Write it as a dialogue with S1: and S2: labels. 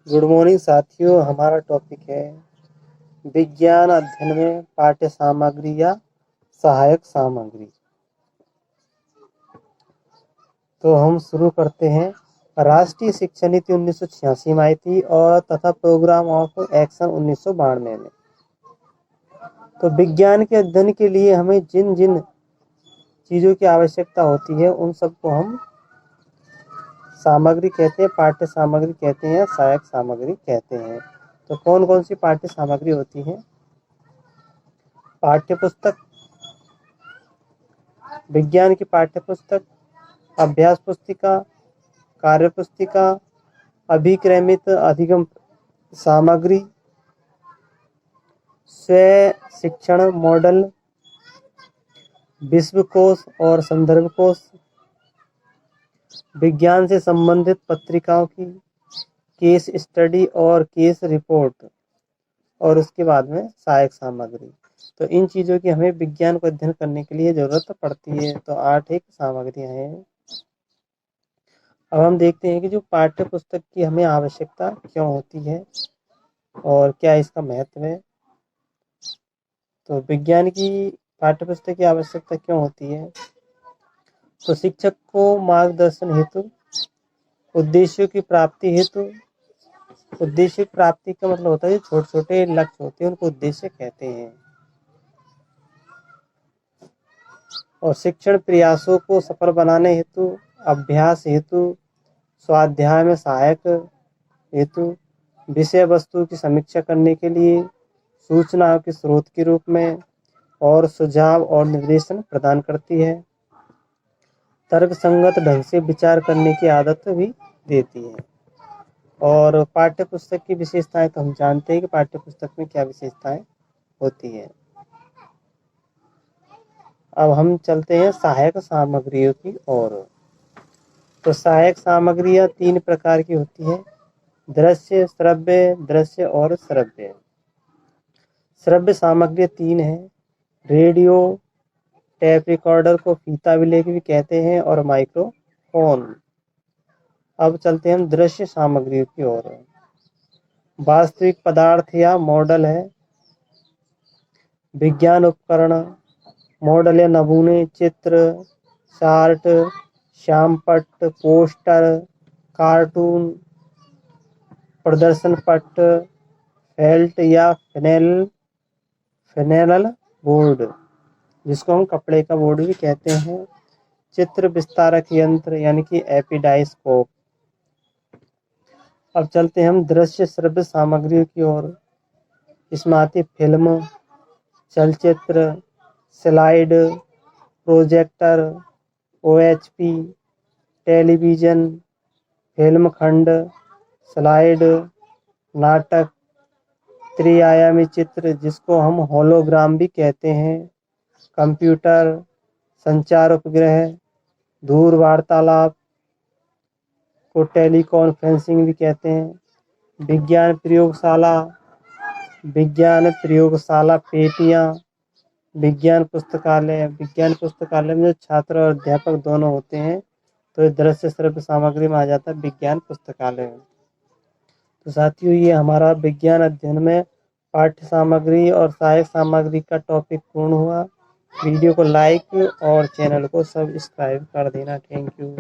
S1: Good morning साथियों। हमारा topic है विज्ञान अध्ययन में पाठ्य सामग्री या सहायक सामग्री। तो हम शुरू करते हैं। राष्ट्रीय शिक्षा नीति 1986 में आई थी और तथा प्रोग्राम ऑफ एक्शन 1992 में। तो विज्ञान के अध्ययन के लिए हमें जिन जिन चीज़ों की आवश्यकता होती है उन सबको हम सामग्री कहते हैं, पाठ्य सामग्री कहते हैं या सहायक सामग्री कहते हैं। तो कौन कौन सी पाठ्य सामग्री होती है? पाठ्य पुस्तक, विज्ञान की पाठ्य पुस्तक, अभ्यास पुस्तिका, कार्य पुस्तिका, अभिक्रमित अधिगम सामग्री, स्वयं शिक्षण मॉडल, विश्वकोश और संदर्भ कोश, विज्ञान से संबंधित पत्रिकाओं की केस स्टडी और केस रिपोर्ट, और उसके बाद में सहायक सामग्री। तो इन चीज़ों की हमें विज्ञान को अध्ययन करने के लिए ज़रूरत पड़ती है। तो 8 एक सामग्रियाँ हैं। अब हम देखते हैं कि जो पाठ्य पुस्तक की हमें आवश्यकता क्यों होती है और क्या इसका महत्व है। तो विज्ञान की पाठ्य पुस्तक की आवश्यकता क्यों होती है? तो शिक्षक को मार्गदर्शन हेतु, उद्देश्यों की प्राप्ति हेतु। उद्देश्य की प्राप्ति का मतलब होता है छोटे छोटे लक्ष्य होते हैं उनको उद्देश्य कहते हैं। और शिक्षण प्रयासों को सफल बनाने हेतु, अभ्यास हेतु, स्वाध्याय में सहायक हेतु, विषय वस्तु की समीक्षा करने के लिए, सूचनाओं के स्रोत के रूप में, और सुझाव और निर्देशन प्रदान करती है। तर्क संगत ढंग से विचार करने की आदत भी देती है। और पाठ्य पुस्तक की विशेषताएं तो हम जानते हैं कि पाठ्य पुस्तक में क्या विशेषताएं होती है। अब हम चलते हैं सहायक सामग्रियों की ओर। तो सहायक सामग्रियां 3 प्रकार की होती है: दृश्य, श्रव्य, दृश्य और श्रव्य। श्रव्य सामग्री 3 है: रेडियो, टेप रिकॉर्डर को फीता विलेख भी कहते हैं, और माइक्रोफोन। अब चलते हैं हम दृश्य सामग्रियों की ओर। वास्तविक पदार्थ या मॉडल है, विज्ञान उपकरण, मॉडल या नमूने, चित्र, चार्ट, श्यामपट्ट, पोस्टर, कार्टून, प्रदर्शन पट्ट, फेल्ट या फेनेल बोर्ड, जिसको हम कपड़े का बोर्ड भी कहते हैं, चित्र विस्तारक यंत्र यानी कि एपिडाइस्कोप। अब चलते हैं हम दृश्य श्रव्य सामग्रियों की ओर। इसमें आती फिल्म, चलचित्र, slide, projector, OHP, television, film खंड, स्लाइड, नाटक, त्रिआयामी चित्र जिसको हम होलोग्राम भी कहते हैं, कंप्यूटर, संचार उपग्रह, दूर वार्तालाप को टेलीकॉन्फ्रेंसिंग भी कहते हैं, विज्ञान प्रयोगशाला पेटियाँ, विज्ञान पुस्तकालय में जो छात्र और अध्यापक दोनों होते हैं, तो ये दृश्य श्रव्य सामग्री में आ जाता है विज्ञान पुस्तकालय। तो साथियों, ये हमारा विज्ञान अध्ययन में पाठ्य सामग्री और सहायक सामग्री का टॉपिक पूर्ण हुआ। वीडियो को लाइक और चैनल को सब्सक्राइब कर देना। Thank you.